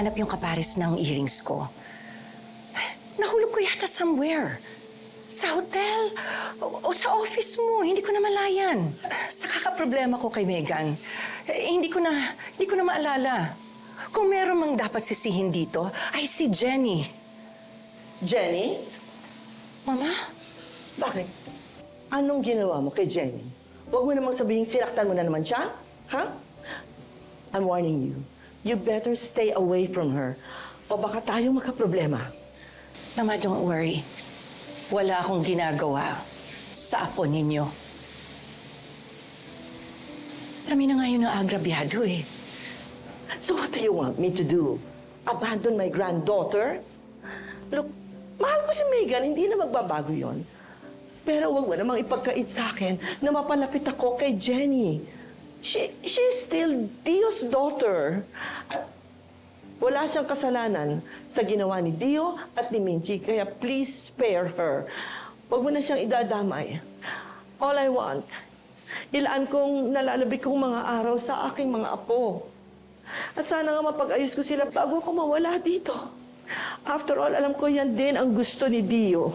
mahanap yung kapares ng earrings ko. Nahulog ko yata somewhere. Sa hotel o sa office mo. Hindi ko na malayan. Sa kakaproblema ko kay Megan, hindi ko na maalala. Kung meron mang dapat sisihin dito, ay si Jenny. Jenny? Mama? Bakit? Anong ginawa mo kay Jenny? Huwag mo namang sabihin sinaktan mo na naman siya. Ha? I'm warning you. You better stay away from her. O baka tayong magkaproblema. Mama, don't worry. Wala akong ginagawa sa apo ninyo. Kami na ngayon ang agrabyado eh. So what do you want me to do? Abandon my granddaughter? Look, mahal ko si Megan, hindi na magbabago yon. Pero huwag mo namang ipagkait sa akin na mapalapit ako kay Jenny. She's still Dio's daughter. Wala siyang kasalanan sa ginawa ni Dio at ni Minchi, kaya please spare her. Huwag mo na siyang idadamay. All I want, ilaan kong nalalabik kong mga araw sa aking mga apo. At sana nga mapag-ayos ko sila bago ako mawala dito. After all, alam ko yan din ang gusto ni Dio.